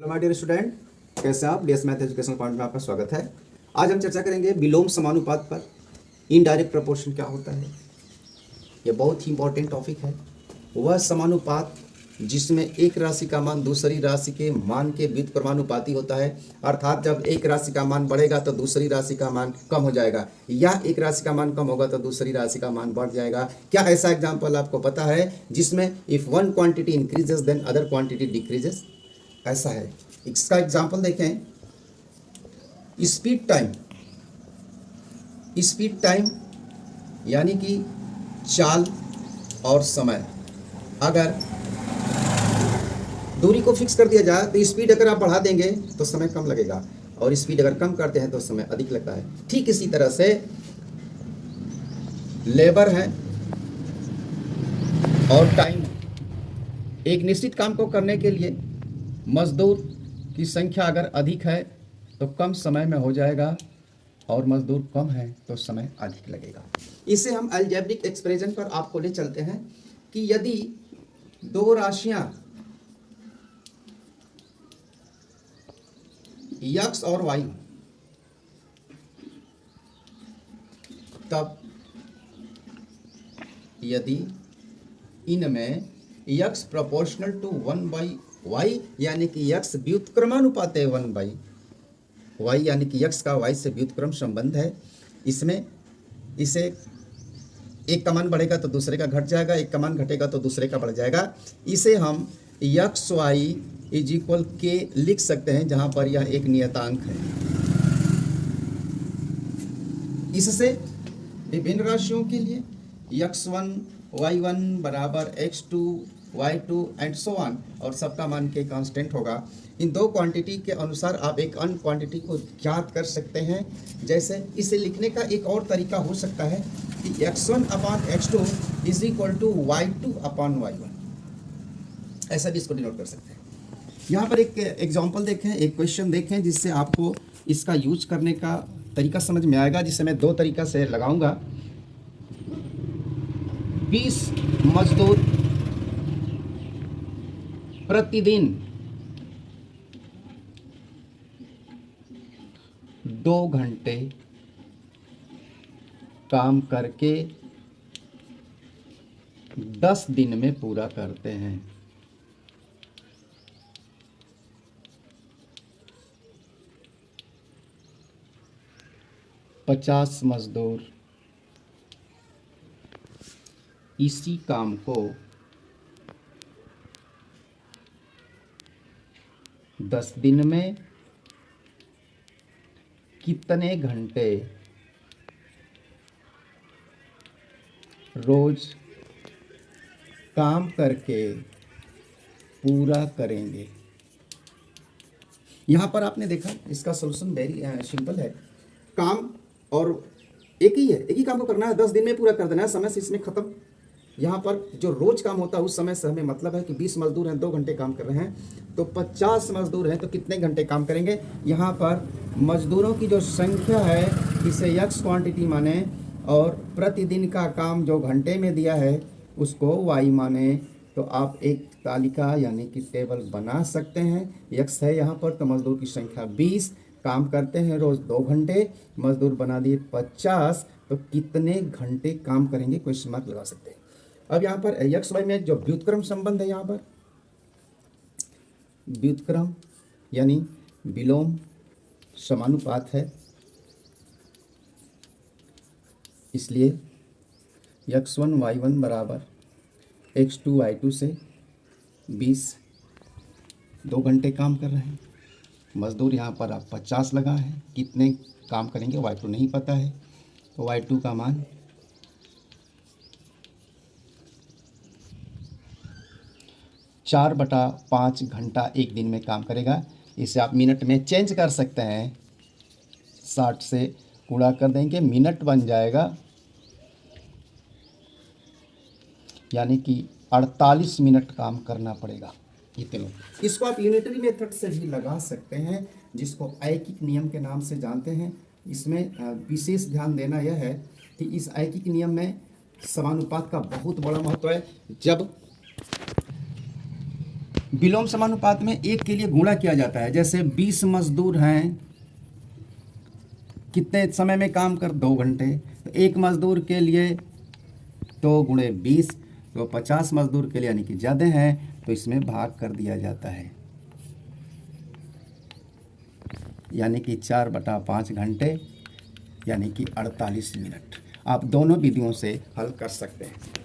Hello my dear student, कैसे हैं आप? डीएस मैथ एजुकेशन पॉइंट में आपका स्वागत है। आज हम चर्चा करेंगे विलोम समानुपात पर। इनडायरेक्ट प्रोपोर्शन क्या होता है? ये बहुत ही इंपॉर्टेंट टॉपिक है। वह समानुपात जिसमें एक राशि का मान दूसरी राशि के मान के व्युत्क्रमानुपाती होता है, अर्थात जब एक राशि का मान बढ़ेगा तो दूसरी राशि का मान कम हो जाएगा, या एक राशि का मान कम होगा तो दूसरी राशि का मान बढ़ जाएगा। क्या ऐसा एग्जाम्पल आपको पता है जिसमें if one quantity increases then other quantity decreases? ऐसा है। इसका एग्जाम्पल देखें, स्पीड टाइम यानी कि चाल और समय। अगर दूरी को फिक्स कर दिया जाए तो स्पीड अगर आप बढ़ा देंगे तो समय कम लगेगा, और स्पीड अगर कम करते हैं तो समय अधिक लगता है। ठीक इसी तरह से लेबर है और टाइम। एक निश्चित काम को करने के लिए मजदूर की संख्या अगर अधिक है तो कम समय में हो जाएगा, और मजदूर कम है तो समय अधिक लगेगा। इसे हम अलजेब्रिक एक्सप्रेशन पर आपको ले चलते हैं कि यदि दो राशियां x और y, तब यदि इनमें x प्रोपोर्शनल टू 1/y यानी कि x व्युत्क्रमानुपात है 1/y, यानी कि x का y से व्युत्क्रम संबंध है। इसमें इसे एक का मान बढ़ेगा तो दूसरे का घट जाएगा, एक का मान घटेगा तो दूसरे का बढ़ जाएगा। इसे हम एक्स वाई इज इक्वल के लिख सकते हैं, जहां पर यह एक नियतांक है। इससे विभिन्न राशियों के लिए x1 y1 बराबर x2 y2 and so on, और सबका मान के कांस्टेंट होगा। इन दो क्वांटिटी के अनुसार आप एक अन्य क्वांटिटी को ज्ञात कर सकते हैं। जैसे इसे लिखने का एक और तरीका हो सकता है कि x1 upon x2 is equal to y2 upon y1। ऐसा भी इसको डिनोट कर सकते हैं। यहाँ पर एक एग्जाम्पल देखें, एक क्वेश्चन देखें जिससे आपको इसका यूज करने का तरीका समझ में आएगा, जिसे मैं दो तरीका से लगाऊंगा। 20 मजदूर प्रतिदिन 2 घंटे काम करके 10 दिन में पूरा करते हैं। पचास मजदूर इसी काम को 10 दिन में कितने घंटे रोज काम करके पूरा करेंगे? यहाँ पर आपने देखा इसका सॉल्यूशन वेरी सिंपल है। काम और एक ही काम को करना है, 10 दिन में पूरा कर देना है, समय से इसमें खत्म। यहाँ पर जो रोज काम होता है उस समय से हमें मतलब है कि 20 मजदूर हैं, 2 घंटे काम कर रहे हैं, तो 50 मजदूर हैं तो कितने घंटे काम करेंगे। यहाँ पर मजदूरों की जो संख्या है इसे x क्वांटिटी माने, और प्रतिदिन का काम जो घंटे में दिया है उसको y माने। तो आप एक तालिका यानी कि टेबल बना सकते हैं। x है यहाँ पर, तो मजदूर की संख्या 20, काम करते हैं रोज 2 घंटे, मजदूर बना दिए 50, तो कितने घंटे काम करेंगे, क्वेश्चन मार्क लगा सकते हैं। अब यहाँ पर एक्स वाई में जो व्युत्क्रम संबंध है, यहाँ पर व्युत्क्रम यानी विलोम समानुपात है, इसलिए x1 y1 बराबर x2 y2 से 20 2 घंटे काम कर रहे हैं। मजदूर यहाँ पर आप 50 लगा है, कितने काम करेंगे y2 नहीं पता है, तो y2 का मान 4/5 घंटा एक दिन में काम करेगा। इसे आप मिनट में चेंज कर सकते हैं, 60 से गुणा कर देंगे, मिनट बन जाएगा, यानी कि 48 मिनट काम करना पड़ेगा इतने। इसको आप यूनिटरी मेथड से भी लगा सकते हैं, जिसको ऐकिक नियम के नाम से जानते हैं। इसमें विशेष ध्यान देना यह है कि इस ऐकिक नियम में समानुपात का बहुत बड़ा महत्व है। जब विलोम समानुपात में एक के लिए गुणा किया जाता है। जैसे 20 मजदूर हैं, कितने समय में काम कर, 2 घंटे, तो एक मजदूर के लिए 2 गुणे 20, तो 50 मजदूर के लिए यानी कि ज़्यादा हैं, तो इसमें भाग कर दिया जाता है, यानी कि 4/5 घंटे यानी कि 48 मिनट। आप दोनों विधियों से हल कर सकते हैं।